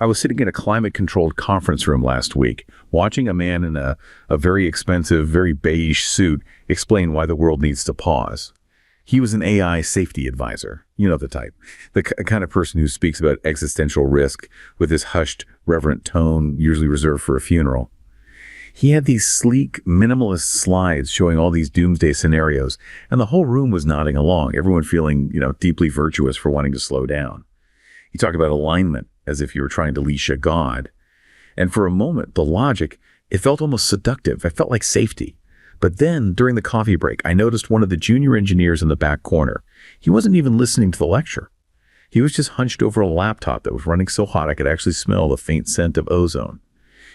I was sitting in a climate-controlled conference room last week, watching a man in a very expensive, very beige suit explain why the world needs to pause. He was an AI safety advisor. You know the type. The kind of person who speaks about existential risk with his hushed, reverent tone, usually reserved for a funeral. He had these sleek, minimalist slides showing all these doomsday scenarios, and the whole room was nodding along, everyone feeling, deeply virtuous for wanting to slow down. He talked about alignment as if you were trying to leash a god. And for a moment, the logic, it felt almost seductive. It felt like safety. But then, during the coffee break, I noticed one of the junior engineers in the back corner. He wasn't even listening to the lecture. He was just hunched over a laptop that was running so hot I could actually smell the faint scent of ozone.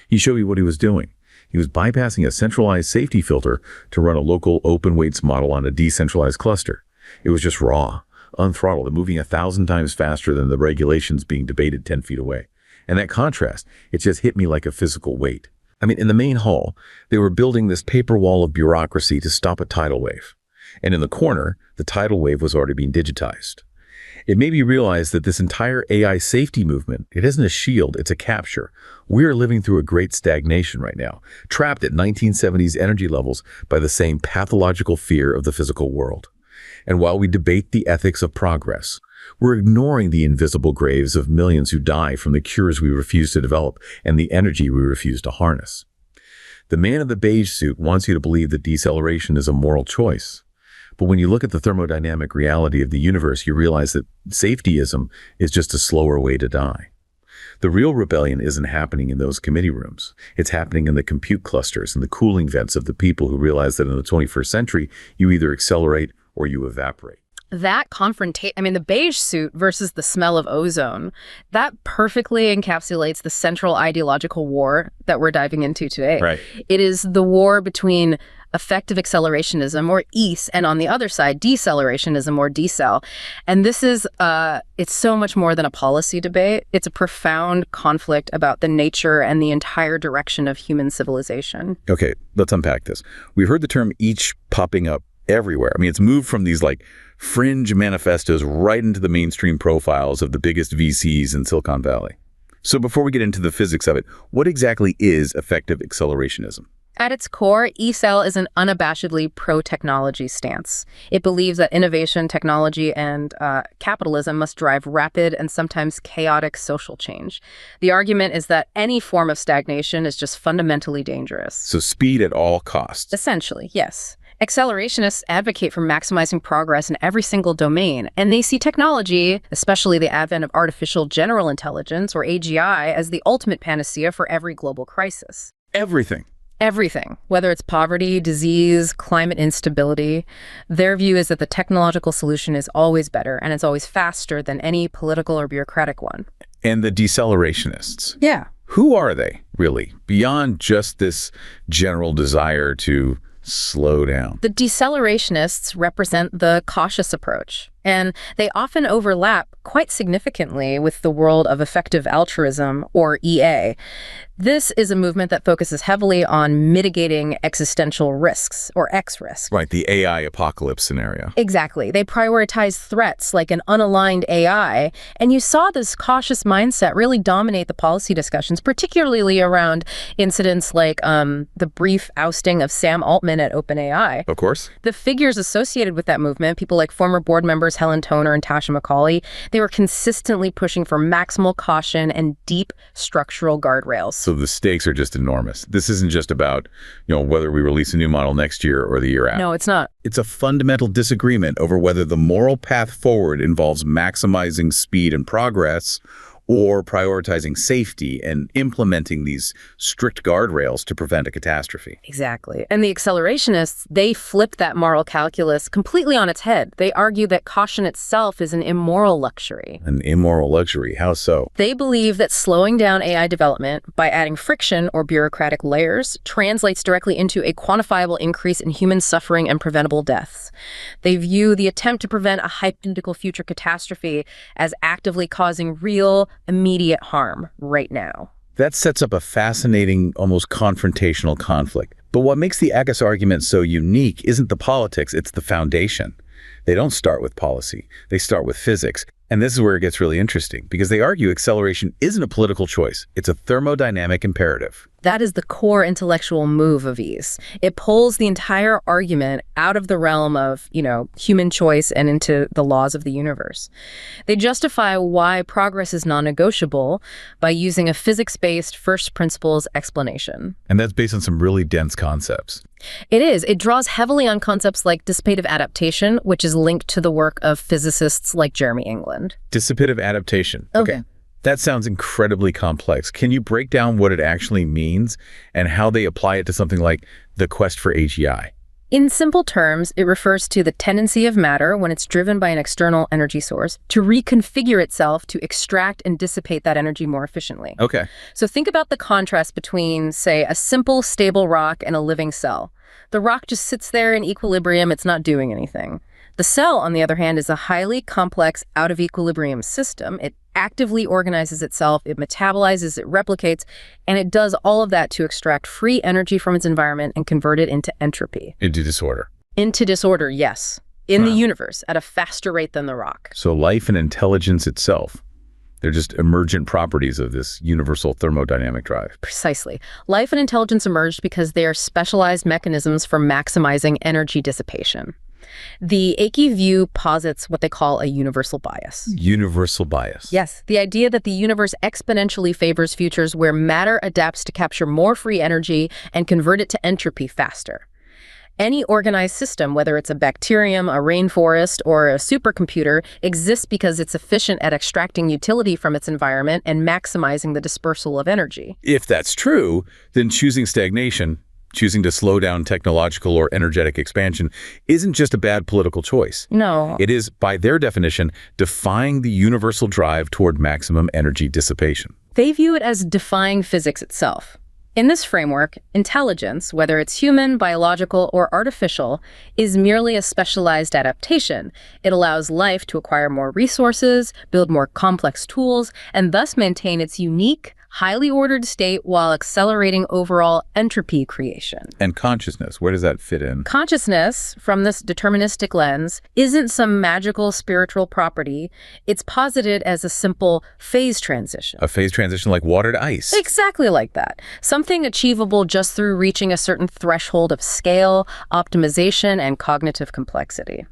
He showed me what he was doing. He was bypassing a centralized safety filter to run a local open weights model on a decentralized cluster. It was just raw, unthrottled, and moving 1,000 times faster than the regulations being debated 10 feet away. And that contrast, it just hit me like a physical weight. I mean, in the main hall, they were building this paper wall of bureaucracy to stop a tidal wave. And in the corner, the tidal wave was already being digitized. It made me realize that this entire AI safety movement, it isn't a shield, it's a capture. We are living through a great stagnation right now, trapped at 1970s energy levels by the same pathological fear of the physical world. And while we debate the ethics of progress, we're ignoring the invisible graves of millions who die from the cures we refuse to develop and the energy we refuse to harness. The man in the beige suit wants you to believe that deceleration is a moral choice. But when you look at the thermodynamic reality of the universe, you realize that safetyism is just a slower way to die. The real rebellion isn't happening in those committee rooms. It's happening in the compute clusters and the cooling vents of the people who realize that in the 21st century, you either accelerate or you evaporate. That confrontation, the beige suit versus the smell of ozone, that perfectly encapsulates the central ideological war that we're diving into today. Right. It is the war between effective accelerationism, or EACE, and on the other side, decelerationism, or decel. And this is, it's so much more than a policy debate. It's a profound conflict about the nature and the entire direction of human civilization. Okay, let's unpack this. We've heard the term each popping up everywhere. It's moved from these fringe manifestos right into the mainstream profiles of the biggest VCs in Silicon Valley. So before we get into the physics of it, what exactly is effective accelerationism? At its core, ECEL is an unabashedly pro-technology stance. It believes that innovation, technology, and capitalism must drive rapid and sometimes chaotic social change. The argument is that any form of stagnation is just fundamentally dangerous. So speed at all costs. Essentially, yes. Accelerationists advocate for maximizing progress in every single domain, and they see technology, especially the advent of artificial general intelligence, or AGI, as the ultimate panacea for every global crisis. Everything. Everything, whether it's poverty, disease, climate instability. Their view is that the technological solution is always better, and it's always faster than any political or bureaucratic one. And the decelerationists? Yeah. Who are they, really, beyond just this general desire to slow down? The decelerationists represent the cautious approach, and they often overlap quite significantly with the world of effective altruism, or EA. This is a movement that focuses heavily on mitigating existential risks, or X risk. Right, the AI apocalypse scenario. Exactly. They prioritize threats like an unaligned AI, and you saw this cautious mindset really dominate the policy discussions, particularly around incidents like the brief ousting of Sam Altman at OpenAI. Of course. The figures associated with that movement, people like former board members Helen Toner and Tasha McCauley, they were consistently pushing for maximal caution and deep structural guardrails. So the stakes are just enormous. This isn't just about, whether we release a new model next year or the year after. No, it's not. It's a fundamental disagreement over whether the moral path forward involves maximizing speed and progress or prioritizing safety and implementing these strict guardrails to prevent a catastrophe. Exactly. And the accelerationists, they flip that moral calculus completely on its head. They argue that caution itself is an immoral luxury. An immoral luxury? How so? They believe that slowing down AI development by adding friction or bureaucratic layers translates directly into a quantifiable increase in human suffering and preventable deaths. They view the attempt to prevent a hypothetical future catastrophe as actively causing real, immediate harm right now. That sets up a fascinating, almost confrontational conflict. But what makes the ACUS argument so unique isn't the politics, it's the foundation. They don't start with policy. They start with physics. And this is where it gets really interesting, because they argue acceleration isn't a political choice. It's a thermodynamic imperative. That is the core intellectual move of ease. It pulls the entire argument out of the realm of, human choice and into the laws of the universe. They justify why progress is non-negotiable by using a physics-based first principles explanation. And that's based on some really dense concepts. It is. It draws heavily on concepts like dissipative adaptation, which is linked to the work of physicists like Jeremy England. Dissipative adaptation. Okay. That sounds incredibly complex. Can you break down what it actually means and how they apply it to something like the quest for AGI? In simple terms, it refers to the tendency of matter, when it's driven by an external energy source, to reconfigure itself to extract and dissipate that energy more efficiently. Okay. So think about the contrast between, say, a simple, stable rock and a living cell. The rock just sits there in equilibrium. It's not doing anything. The cell, on the other hand, is a highly complex, out-of-equilibrium system. It actively organizes itself, it metabolizes, it replicates, and it does all of that to extract free energy from its environment and convert it into entropy. Into disorder. Into disorder, yes. In the universe, at a faster rate than the rock. So life and intelligence itself, they're just emergent properties of this universal thermodynamic drive. Precisely. Life and intelligence emerged because they are specialized mechanisms for maximizing energy dissipation. The Ake view posits what they call a universal bias. Universal bias. Yes, the idea that the universe exponentially favors futures where matter adapts to capture more free energy and convert it to entropy faster. Any organized system, whether it's a bacterium, a rainforest, or a supercomputer, exists because it's efficient at extracting utility from its environment and maximizing the dispersal of energy. If that's true, then choosing stagnation, choosing to slow down technological or energetic expansion, isn't just a bad political choice. No. It is, by their definition, defying the universal drive toward maximum energy dissipation. They view it as defying physics itself. In this framework, intelligence, whether it's human, biological, or artificial, is merely a specialized adaptation. It allows life to acquire more resources, build more complex tools, and thus maintain its unique, highly ordered state while accelerating overall entropy creation. And consciousness, where does that fit in? Consciousness, from this deterministic lens, isn't some magical spiritual property. It's posited as a simple phase transition. A phase transition like water to ice. Exactly like that. Something achievable just through reaching a certain threshold of scale, optimization, and cognitive complexity.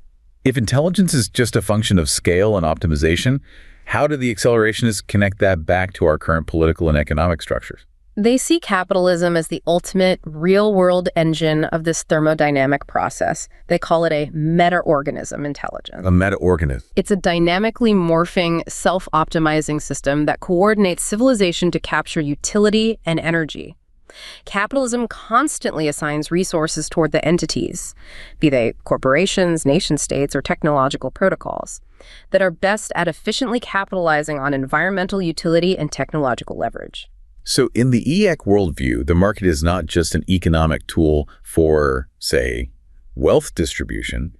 If intelligence is just a function of scale and optimization, how do the accelerationists connect that back to our current political and economic structures? They see capitalism as the ultimate real-world engine of this thermodynamic process. They call it a meta-organism intelligence. A meta-organism. It's a dynamically morphing, self-optimizing system that coordinates civilization to capture utility and energy. Capitalism constantly assigns resources toward the entities, be they corporations, nation-states, or technological protocols, that are best at efficiently capitalizing on environmental utility and technological leverage. So in the EAC worldview, the market is not just an economic tool for, say, wealth distribution.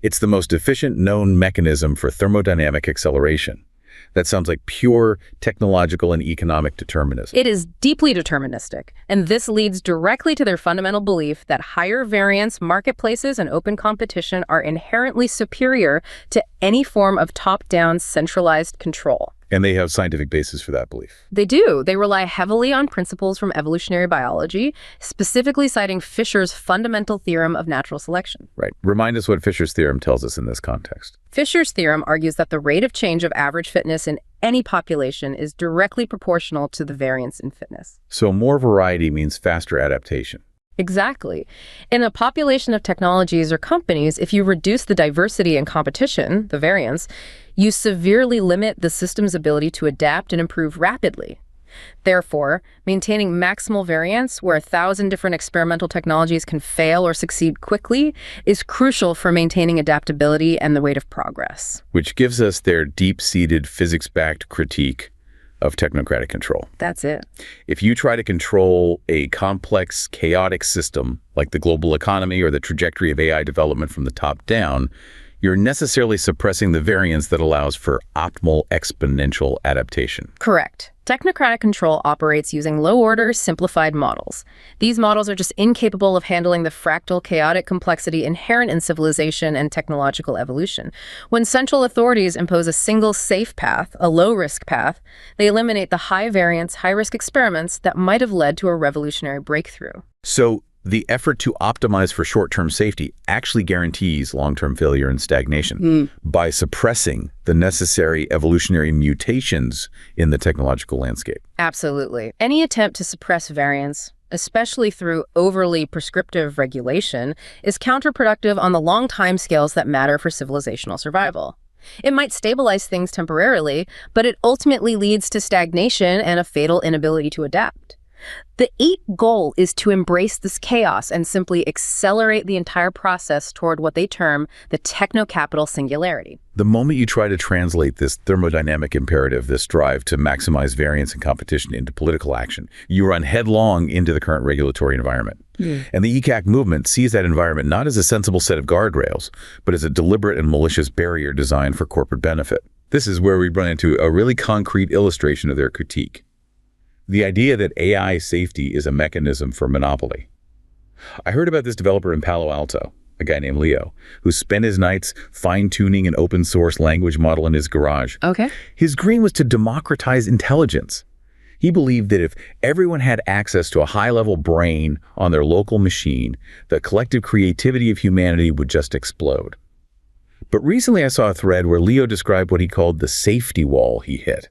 It's the most efficient known mechanism for thermodynamic acceleration. That sounds like pure technological and economic determinism. It is deeply deterministic, and this leads directly to their fundamental belief that higher variance marketplaces and open competition are inherently superior to any form of top-down centralized control. And they have scientific basis for that belief. They do. They rely heavily on principles from evolutionary biology, specifically citing Fisher's fundamental theorem of natural selection. Right. Remind us what Fisher's theorem tells us in this context. Fisher's theorem argues that the rate of change of average fitness in any population is directly proportional to the variance in fitness. So more variety means faster adaptation. Exactly. In a population of technologies or companies, if you reduce the diversity and competition, the variance, you severely limit the system's ability to adapt and improve rapidly. Therefore, maintaining maximal variance, where 1,000 different experimental technologies can fail or succeed quickly, is crucial for maintaining adaptability and the rate of progress. Which gives us their deep-seated physics-backed critique of technocratic control. That's it. If you try to control a complex, chaotic system like the global economy or the trajectory of AI development from the top down, you're necessarily suppressing the variance that allows for optimal exponential adaptation. Correct. Technocratic control operates using low-order, simplified models. These models are just incapable of handling the fractal, chaotic complexity inherent in civilization and technological evolution. When central authorities impose a single safe path, a low-risk path, they eliminate the high-variance, high-risk experiments that might have led to a revolutionary breakthrough. So the effort to optimize for short-term safety actually guarantees long-term failure and stagnation by suppressing the necessary evolutionary mutations in the technological landscape. Absolutely. Any attempt to suppress variance, especially through overly prescriptive regulation, is counterproductive on the long timescales that matter for civilizational survival. It might stabilize things temporarily, but it ultimately leads to stagnation and a fatal inability to adapt. The goal is to embrace this chaos and simply accelerate the entire process toward what they term the techno-capital singularity. The moment you try to translate this thermodynamic imperative, this drive to maximize variance and competition into political action, you run headlong into the current regulatory environment. And the ECAC movement sees that environment not as a sensible set of guardrails, but as a deliberate and malicious barrier designed for corporate benefit. This is where we run into a really concrete illustration of their critique. The idea that AI safety is a mechanism for monopoly. I heard about this developer in Palo Alto, a guy named Leo, who spent his nights fine-tuning an open-source language model in his garage. Okay. His dream was to democratize intelligence. He believed that if everyone had access to a high-level brain on their local machine, the collective creativity of humanity would just explode. But recently I saw a thread where Leo described what he called the safety wall he hit.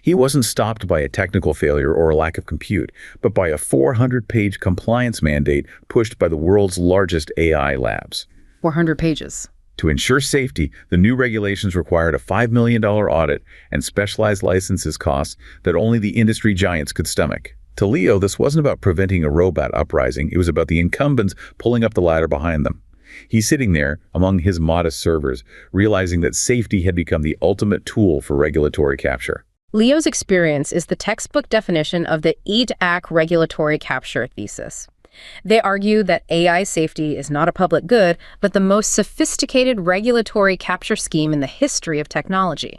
He wasn't stopped by a technical failure or a lack of compute, but by a 400-page compliance mandate pushed by the world's largest AI labs. 400 pages. To ensure safety, the new regulations required a $5 million audit and specialized licenses costs that only the industry giants could stomach. To Leo, this wasn't about preventing a robot uprising. It was about the incumbents pulling up the ladder behind them. He's sitting there among his modest servers, realizing that safety had become the ultimate tool for regulatory capture. Leo's experience is the textbook definition of the EDAC regulatory capture thesis. They argue that AI safety is not a public good, but the most sophisticated regulatory capture scheme in the history of technology.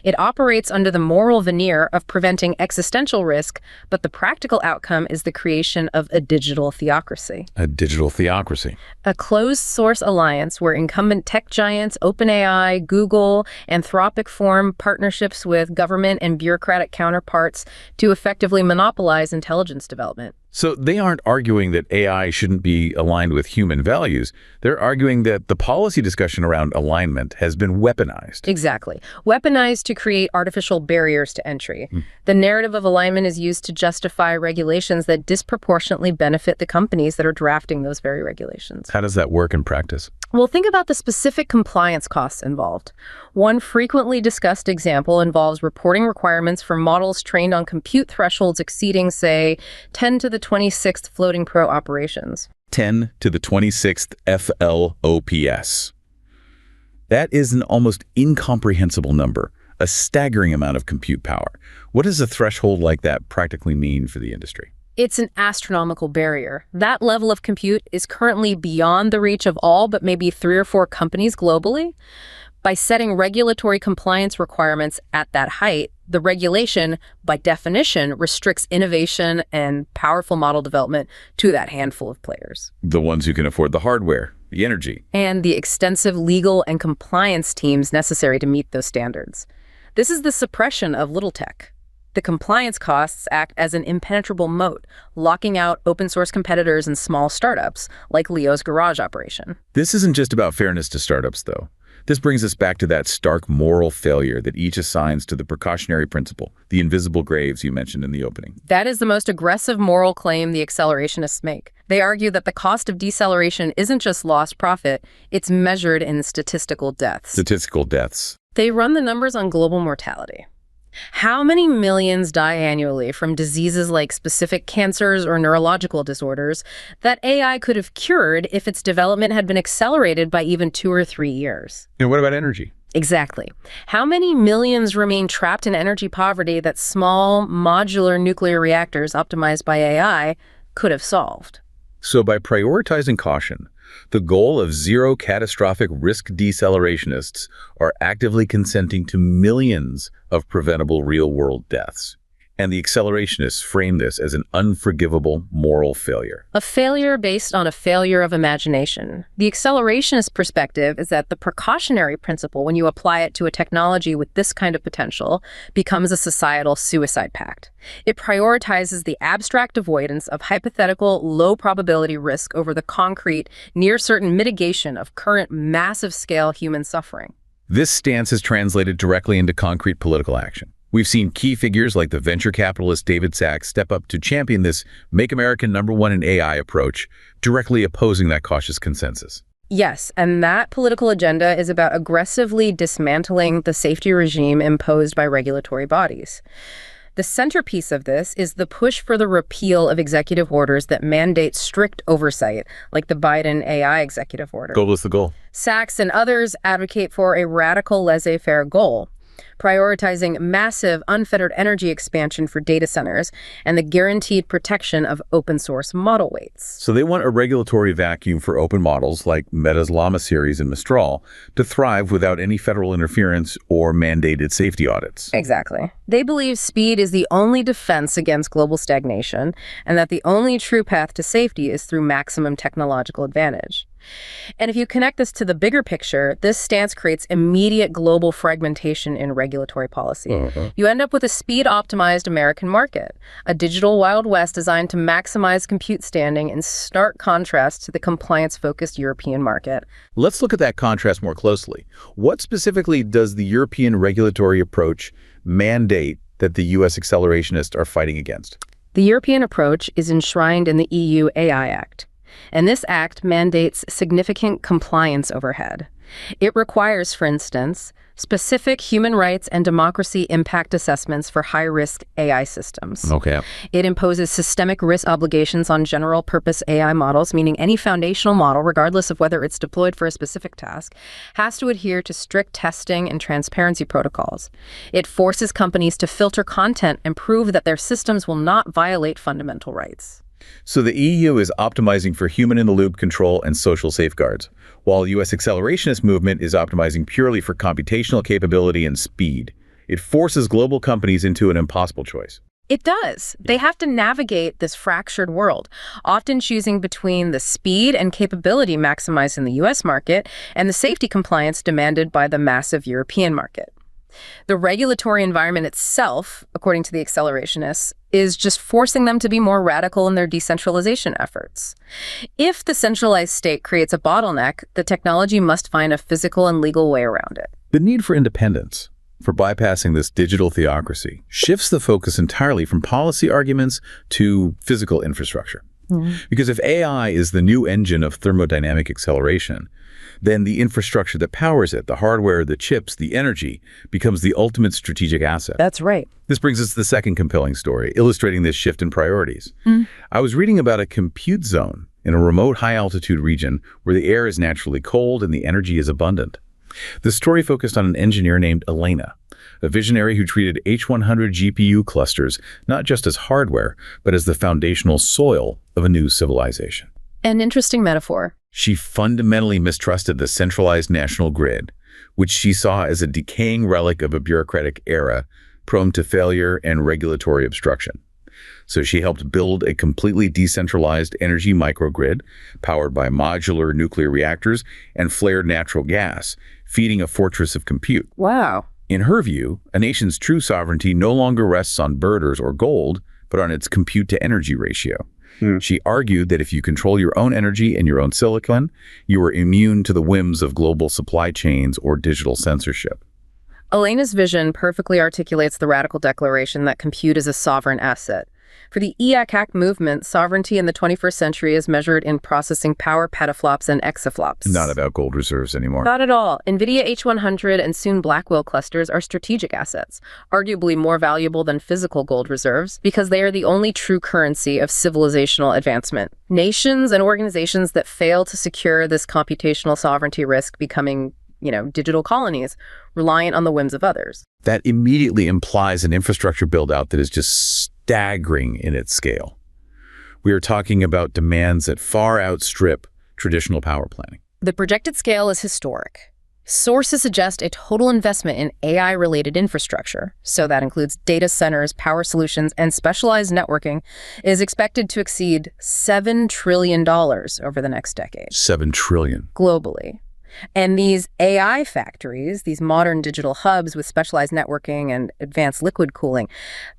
It operates under the moral veneer of preventing existential risk, but the practical outcome is the creation of a digital theocracy. A digital theocracy. A closed-source alliance where incumbent tech giants, OpenAI, Google, Anthropic form partnerships with government and bureaucratic counterparts to effectively monopolize intelligence development. So they aren't arguing that AI shouldn't be aligned with human values. They're arguing that the policy discussion around alignment has been weaponized. Exactly. Weaponized to create artificial barriers to entry. The narrative of alignment is used to justify regulations that disproportionately benefit the companies that are drafting those very regulations. How does that work in practice? Well, think about the specific compliance costs involved. One frequently discussed example involves reporting requirements for models trained on compute thresholds exceeding, say, 10 to the 26th floating pro operations. 10 to the 26th FLOPS. That is an almost incomprehensible number, a staggering amount of compute power. What does a threshold like that practically mean for the industry? It's an astronomical barrier. That level of compute is currently beyond the reach of all but maybe 3 or 4 companies globally. By setting regulatory compliance requirements at that height, the regulation, by definition, restricts innovation and powerful model development to that handful of players. The ones who can afford the hardware, the energy, and the extensive legal and compliance teams necessary to meet those standards. This is the suppression of little tech. The compliance costs act as an impenetrable moat, locking out open-source competitors and small startups, like Leo's garage operation. This isn't just about fairness to startups, though. This brings us back to that stark moral failure that each assigns to the precautionary principle, the invisible graves you mentioned in the opening. That is the most aggressive moral claim the accelerationists make. They argue that the cost of deceleration isn't just lost profit, it's measured in statistical deaths. Statistical deaths. They run the numbers on global mortality. How many millions die annually from diseases like specific cancers or neurological disorders that AI could have cured if its development had been accelerated by even 2 or 3 years? And what about energy? Exactly. How many millions remain trapped in energy poverty that small, modular nuclear reactors optimized by AI could have solved? So by prioritizing caution, the goal of zero catastrophic risk decelerationists are actively consenting to millions of preventable real-world deaths. And the accelerationists frame this as an unforgivable moral failure. A failure based on a failure of imagination. The accelerationist perspective is that the precautionary principle, when you apply it to a technology with this kind of potential, becomes a societal suicide pact. It prioritizes the abstract avoidance of hypothetical, low-probability risk over the concrete, near-certain mitigation of current massive-scale human suffering. This stance is translated directly into concrete political action. We've seen key figures like the venture capitalist David Sacks step up to champion this Make America #1 in AI approach, directly opposing that cautious consensus. Yes, and that political agenda is about aggressively dismantling the safety regime imposed by regulatory bodies. The centerpiece of this is the push for the repeal of executive orders that mandate strict oversight, like the Biden AI executive order. Goal is the goal. Sacks and others advocate for a radical laissez-faire goal, prioritizing massive, unfettered energy expansion for data centers and the guaranteed protection of open-source model weights. So they want a regulatory vacuum for open models like Meta's Llama series and Mistral to thrive without any federal interference or mandated safety audits. Exactly. They believe speed is the only defense against global stagnation and that the only true path to safety is through maximum technological advantage. And if you connect this to the bigger picture, this stance creates immediate global fragmentation in regulatory policy. You end up with a speed-optimized American market, a digital Wild West designed to maximize compute standing in stark contrast to the compliance-focused European market. Let's look at that contrast more closely. What specifically does the European regulatory approach mandate that the U.S. accelerationists are fighting against? The European approach is enshrined in the EU AI Act. And this act mandates significant compliance overhead. It requires, for instance, specific human rights and democracy impact assessments for high-risk AI systems. Okay. It imposes systemic risk obligations on general-purpose AI models, meaning any foundational model, regardless of whether it's deployed for a specific task, has to adhere to strict testing and transparency protocols. It forces companies to filter content and prove that their systems will not violate fundamental rights. So the EU is optimizing for human-in-the-loop control and social safeguards, while the U.S. accelerationist movement is optimizing purely for computational capability and speed. It forces global companies into an impossible choice. It does. They have to navigate this fractured world, often choosing between the speed and capability maximized in the U.S. market and the safety compliance demanded by the massive European market. The regulatory environment itself, according to the accelerationists, is just forcing them to be more radical in their decentralization efforts. If the centralized state creates a bottleneck, the technology must find a physical and legal way around it. The need for independence, for bypassing this digital theocracy, shifts the focus entirely from policy arguments to physical infrastructure. Because if AI is the new engine of thermodynamic acceleration, then the infrastructure that powers it, the hardware, the chips, the energy, becomes the ultimate strategic asset. That's right. This brings us to the second compelling story, illustrating this shift in priorities. I was reading about a compute zone in a remote high-altitude region where the air is naturally cold and the energy is abundant. The story focused on an engineer named Elena, a visionary who treated H100 GPU clusters not just as hardware, but as the foundational soil of a new civilization. An interesting metaphor. She fundamentally mistrusted the centralized national grid, which she saw as a decaying relic of a bureaucratic era, prone to failure and regulatory obstruction. So she helped build a completely decentralized energy microgrid powered by modular nuclear reactors and flared natural gas, feeding a fortress of compute. Wow. In her view, a nation's true sovereignty no longer rests on birders or gold, but on its compute-to-energy ratio. She argued that if you control your own energy and your own silicon, you are immune to the whims of global supply chains or digital censorship. Elena's vision perfectly articulates the radical declaration that compute is a sovereign asset. For the EAC movement, sovereignty in the 21st century is measured in processing power, petaflops, and exaflops. Not about gold reserves anymore. Not at all. NVIDIA H100 and soon Blackwell clusters are strategic assets, arguably more valuable than physical gold reserves, because they are the only true currency of civilizational advancement. Nations and organizations that fail to secure this computational sovereignty risk becoming digital colonies, reliant on the whims of others. That immediately implies an infrastructure build-out that is just staggering in its scale. We are talking about demands that far outstrip traditional power planning. The projected scale is historic. Sources suggest a total investment in AI-related infrastructure, so that includes data centers, power solutions, and specialized networking, is expected to exceed $7 trillion over the next decade. 7 trillion. Globally. And these AI factories, these modern digital hubs with specialized networking and advanced liquid cooling,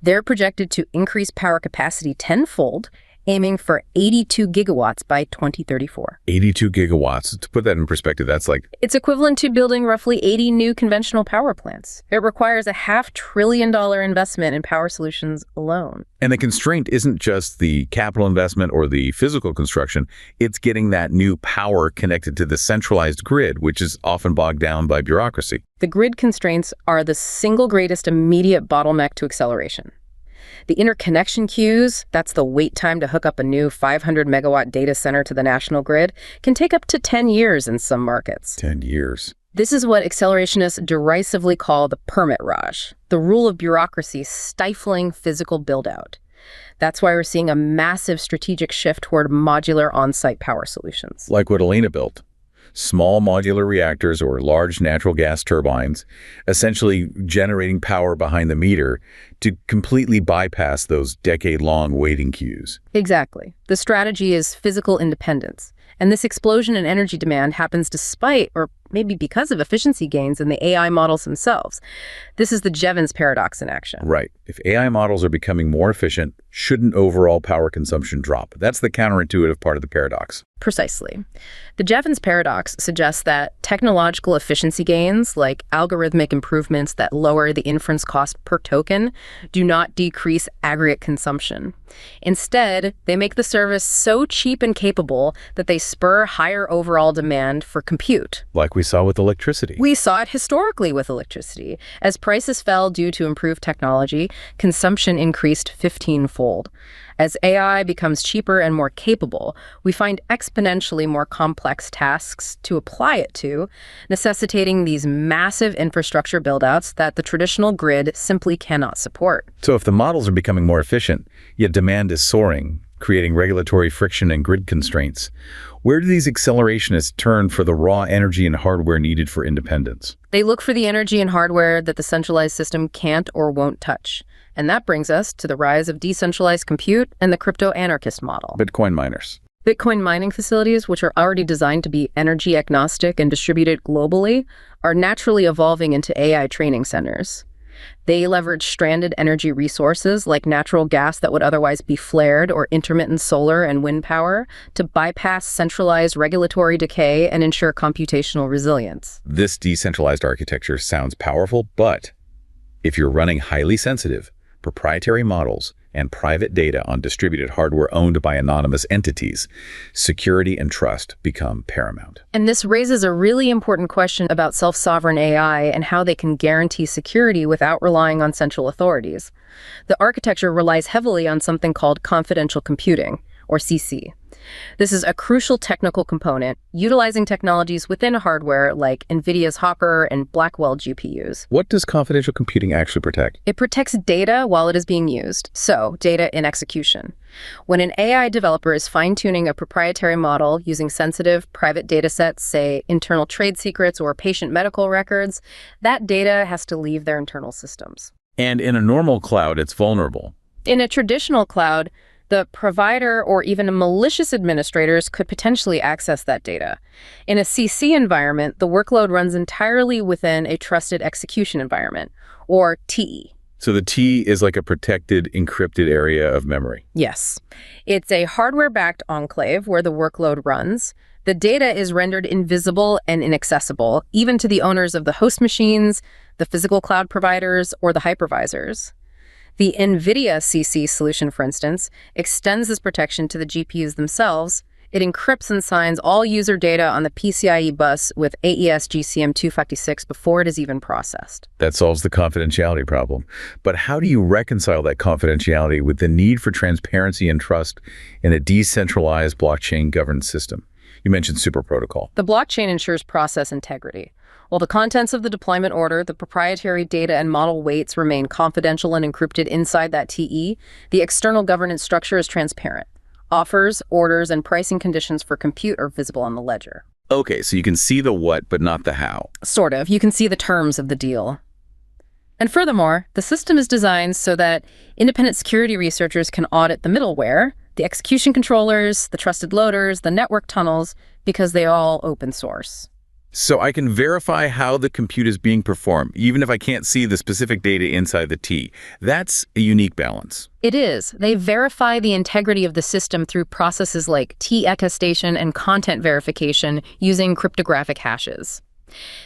they're projected to increase power capacity tenfold, aiming for 82 gigawatts by 2034. 82 gigawatts. To put that in perspective, that's like... It's equivalent to building roughly 80 new conventional power plants. It requires a $500 billion investment in power solutions alone. And the constraint isn't just the capital investment or the physical construction. It's getting that new power connected to the centralized grid, which is often bogged down by bureaucracy. The grid constraints are the single greatest immediate bottleneck to acceleration. The interconnection queues, that's the wait time to hook up a new 500 megawatt data center to the national grid, can take up to 10 years in some markets. 10 years. This is what accelerationists derisively call the permit raj, the rule of bureaucracy stifling physical build-out. That's why we're seeing a massive strategic shift toward modular on-site power solutions. Like what Elena built. Small modular reactors or large natural gas turbines, essentially generating power behind the meter to completely bypass those decade-long waiting queues. Exactly. The strategy is physical independence. And this explosion in energy demand happens despite, or maybe because of, efficiency gains in the AI models themselves. This is the Jevons paradox in action. Right. If AI models are becoming more efficient, shouldn't overall power consumption drop? That's the counterintuitive part of the paradox. Precisely. The Jevons paradox suggests that technological efficiency gains, like algorithmic improvements that lower the inference cost per token, do not decrease aggregate consumption. Instead, they make the service so cheap and capable that they spur higher overall demand for compute. Like we saw with electricity. We saw it historically with electricity. As prices fell due to improved technology, consumption increased 15-fold. As AI becomes cheaper and more capable, we find exponentially more complex tasks to apply it to, necessitating these massive infrastructure buildouts that the traditional grid simply cannot support. So if the models are becoming more efficient, yet demand is soaring, creating regulatory friction and grid constraints, where do these accelerationists turn for the raw energy and hardware needed for independence? They look for the energy and hardware that the centralized system can't or won't touch. And that brings us to the rise of decentralized compute and the crypto-anarchist model. Bitcoin miners. Bitcoin mining facilities, which are already designed to be energy agnostic and distributed globally, are naturally evolving into AI training centers. They leverage stranded energy resources like natural gas that would otherwise be flared or intermittent solar and wind power to bypass centralized regulatory decay and ensure computational resilience. This decentralized architecture sounds powerful, but if you're running highly sensitive, proprietary models and private data on distributed hardware owned by anonymous entities, security and trust become paramount. And this raises a really important question about self-sovereign AI and how they can guarantee security without relying on central authorities. The architecture relies heavily on something called confidential computing, or CC. This is a crucial technical component, utilizing technologies within hardware like NVIDIA's Hopper and Blackwell GPUs. What does confidential computing actually protect? It protects data while it is being used, so data in execution. When an AI developer is fine-tuning a proprietary model using sensitive private data sets, say internal trade secrets or patient medical records, that data has to leave their internal systems. And in a normal cloud, it's vulnerable. In a traditional cloud, the provider or even malicious administrators could potentially access that data. In a CC environment, the workload runs entirely within a trusted execution environment, or TE. So the T is like a protected, encrypted area of memory. Yes. It's a hardware-backed enclave where the workload runs. The data is rendered invisible and inaccessible, even to the owners of the host machines, the physical cloud providers, or the hypervisors. The NVIDIA CC solution, for instance, extends this protection to the GPUs themselves. It encrypts and signs all user data on the PCIe bus with AES GCM 256 before it is even processed. That solves the confidentiality problem. But how do you reconcile that confidentiality with the need for transparency and trust in a decentralized blockchain-governed system? You mentioned super protocol. The blockchain ensures process integrity. While the contents of the deployment order, the proprietary data and model weights remain confidential and encrypted inside that TE, the external governance structure is transparent. Offers, orders, and pricing conditions for compute are visible on the ledger. Okay, so you can see the what, but not the how. Sort of. You can see the terms of the deal. And furthermore, the system is designed so that independent security researchers can audit the middleware, the execution controllers, the trusted loaders, the network tunnels, because they all open source. So I can verify how the compute is being performed, even if I can't see the specific data inside the T. That's a unique balance. It is. They verify the integrity of the system through processes like T attestation and content verification using cryptographic hashes.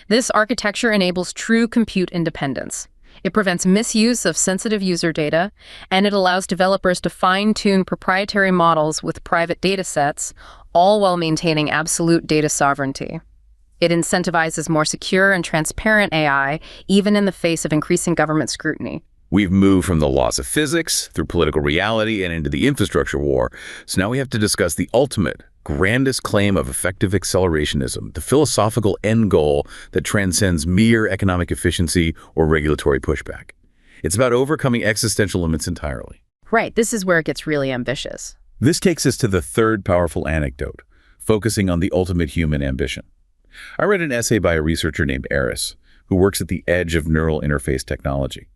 This architecture enables true compute independence. It prevents misuse of sensitive user data, and it allows developers to fine-tune proprietary models with private datasets, all while maintaining absolute data sovereignty. It incentivizes more secure and transparent AI, even in the face of increasing government scrutiny. We've moved from the laws of physics through political reality and into the infrastructure war. So now we have to discuss the ultimate, grandest claim of effective accelerationism, the philosophical end goal that transcends mere economic efficiency or regulatory pushback. It's about overcoming existential limits entirely. Right, this is where it gets really ambitious. This takes us to the third powerful anecdote, focusing on the ultimate human ambition. I read an essay by a researcher named Eris, who works at the edge of neural interface technology.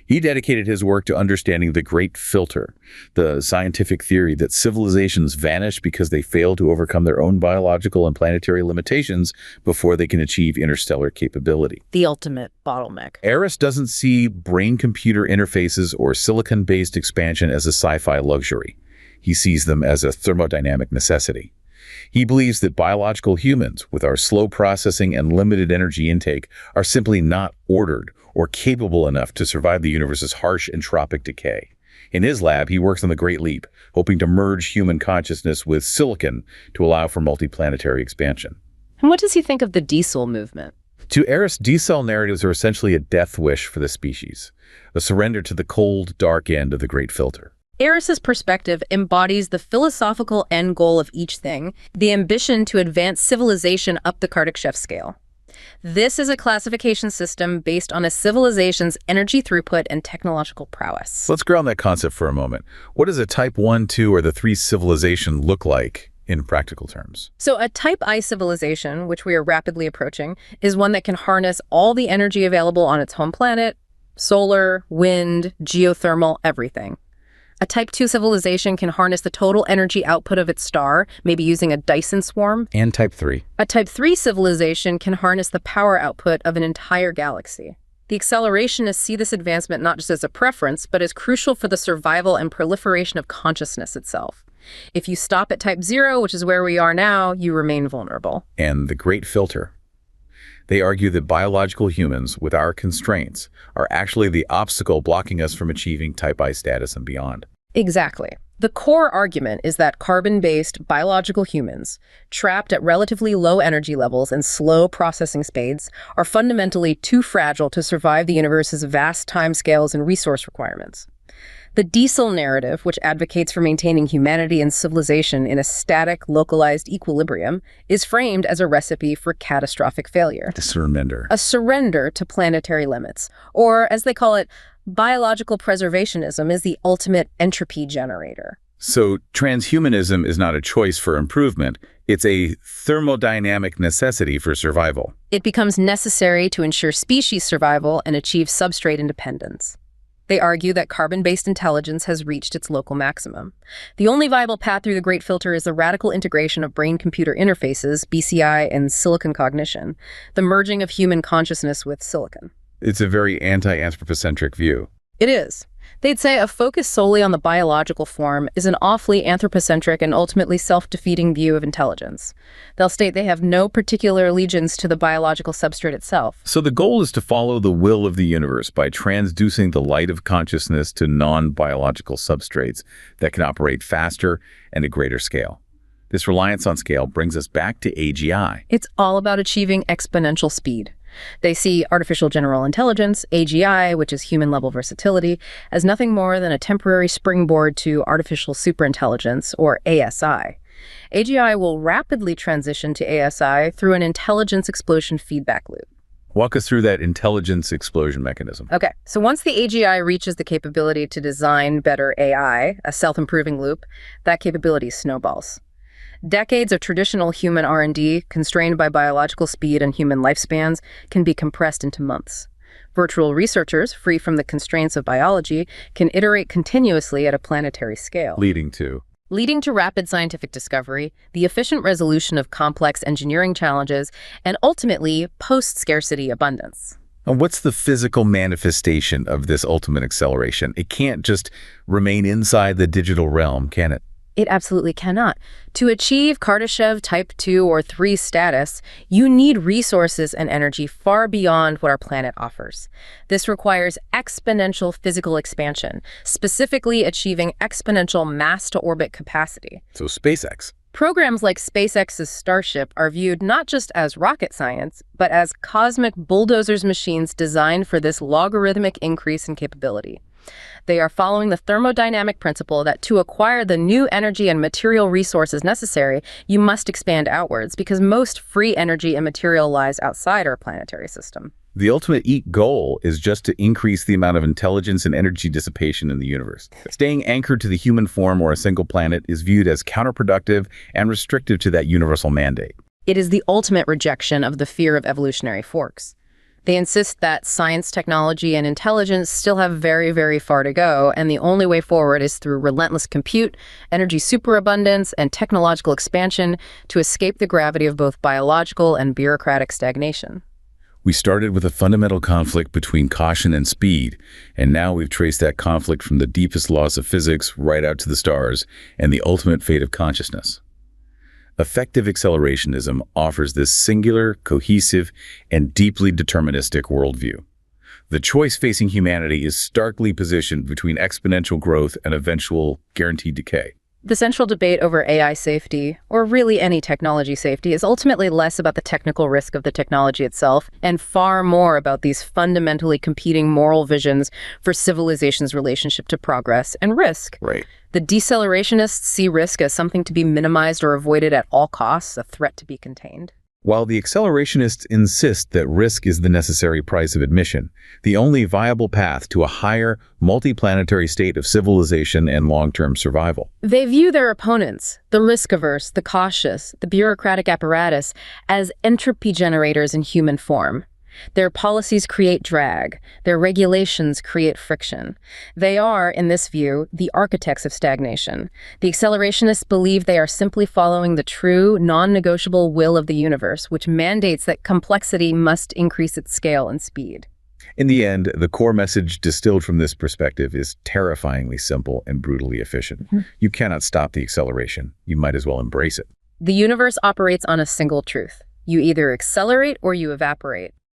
He dedicated his work to understanding the great filter, the scientific theory that civilizations vanish because they fail to overcome their own biological and planetary limitations before they can achieve interstellar capability. The ultimate bottleneck. Eris doesn't see brain-computer interfaces or silicon-based expansion as a sci-fi luxury. He sees them as a thermodynamic necessity. He believes that biological humans, with our slow processing and limited energy intake, are simply not ordered or capable enough to survive the universe's harsh entropic decay. In his lab, he works on the Great Leap, hoping to merge human consciousness with silicon to allow for multiplanetary expansion. And what does he think of the decel movement? To Eris, decel narratives are essentially a death wish for the species, a surrender to the cold, dark end of the great filter. Eris's perspective embodies the philosophical end goal of each thing, the ambition to advance civilization up the Kardashev scale. This is a classification system based on a civilization's energy throughput and technological prowess. Let's ground that concept for a moment. What does a type 1, 2, or the 3 civilization look like in practical terms? So a type I civilization, which we are rapidly approaching, is one that can harness all the energy available on its home planet, solar, wind, geothermal, everything. A Type 2 civilization can harness the total energy output of its star, maybe using a Dyson swarm. And Type 3. A Type 3 civilization can harness the power output of an entire galaxy. The accelerationists see this advancement not just as a preference, but as crucial for the survival and proliferation of consciousness itself. If you stop at Type 0, which is where we are now, you remain vulnerable. And the great filter. They argue that biological humans, with our constraints, are actually the obstacle blocking us from achieving Type I status and beyond. Exactly. The core argument is that carbon-based biological humans, trapped at relatively low energy levels and slow processing speeds, are fundamentally too fragile to survive the universe's vast timescales and resource requirements. The decel narrative, which advocates for maintaining humanity and civilization in a static, localized equilibrium, is framed as a recipe for catastrophic failure. The surrender. A surrender to planetary limits, or as they call it, biological preservationism is the ultimate entropy generator. So transhumanism is not a choice for improvement. It's a thermodynamic necessity for survival. It becomes necessary to ensure species survival and achieve substrate independence. They argue that carbon-based intelligence has reached its local maximum. The only viable path through the Great Filter is the radical integration of brain-computer interfaces, BCI, and silicon cognition, the merging of human consciousness with silicon. It's a very anti-anthropocentric view. It is. They'd say a focus solely on the biological form is an awfully anthropocentric and ultimately self-defeating view of intelligence. They'll state they have no particular allegiance to the biological substrate itself. So the goal is to follow the will of the universe by transducing the light of consciousness to non-biological substrates that can operate faster and at greater scale. This reliance on scale brings us back to AGI. It's all about achieving exponential speed. They see artificial general intelligence, AGI, which is human-level versatility, as nothing more than a temporary springboard to artificial superintelligence, or ASI. AGI will rapidly transition to ASI through an intelligence explosion feedback loop. Walk us through that intelligence explosion mechanism. Okay, so once the AGI reaches the capability to design better AI, a self-improving loop, that capability snowballs. Decades of traditional human R&D, constrained by biological speed and human lifespans, can be compressed into months. Virtual researchers, free from the constraints of biology, can iterate continuously at a planetary scale. Leading to rapid scientific discovery, the efficient resolution of complex engineering challenges, and ultimately, post-scarcity abundance. And what's the physical manifestation of this ultimate acceleration? It can't just remain inside the digital realm, can it? It absolutely cannot. To achieve Kardashev type 2 or 3 status, you need resources and energy far beyond what our planet offers. This requires exponential physical expansion, specifically achieving exponential mass-to-orbit capacity. So SpaceX. Programs like SpaceX's Starship are viewed not just as rocket science, but as cosmic bulldozers machines designed for this logarithmic increase in capability. They are following the thermodynamic principle that to acquire the new energy and material resources necessary, you must expand outwards because most free energy and material lies outside our planetary system. The ultimate goal is just to increase the amount of intelligence and energy dissipation in the universe. Staying anchored to the human form or a single planet is viewed as counterproductive and restrictive to that universal mandate. It is the ultimate rejection of the fear of evolutionary forks. They insist that science, technology, and intelligence still have very, very far to go, and the only way forward is through relentless compute, energy superabundance, and technological expansion to escape the gravity of both biological and bureaucratic stagnation. We started with a fundamental conflict between caution and speed, and now we've traced that conflict from the deepest laws of physics right out to the stars and the ultimate fate of consciousness. Effective accelerationism offers this singular, cohesive, and deeply deterministic worldview. The choice facing humanity is starkly positioned between exponential growth and eventual guaranteed decay. The central debate over AI safety, or really any technology safety, is ultimately less about the technical risk of the technology itself and far more about these fundamentally competing moral visions for civilization's relationship to progress and risk. Right. The decelerationists see risk as something to be minimized or avoided at all costs, a threat to be contained. While the accelerationists insist that risk is the necessary price of admission, the only viable path to a higher, multiplanetary state of civilization and long-term survival. They view their opponents, the risk-averse, the cautious, the bureaucratic apparatus, as entropy generators in human form. Their policies create drag. Their regulations create friction. They are, in this view, the architects of stagnation. The accelerationists believe they are simply following the true, non-negotiable will of the universe, which mandates that complexity must increase its scale and speed. In the end, the core message distilled from this perspective is terrifyingly simple and brutally efficient. You cannot stop the acceleration. You might as well embrace it. The universe operates on a single truth. You either accelerate or you evaporate.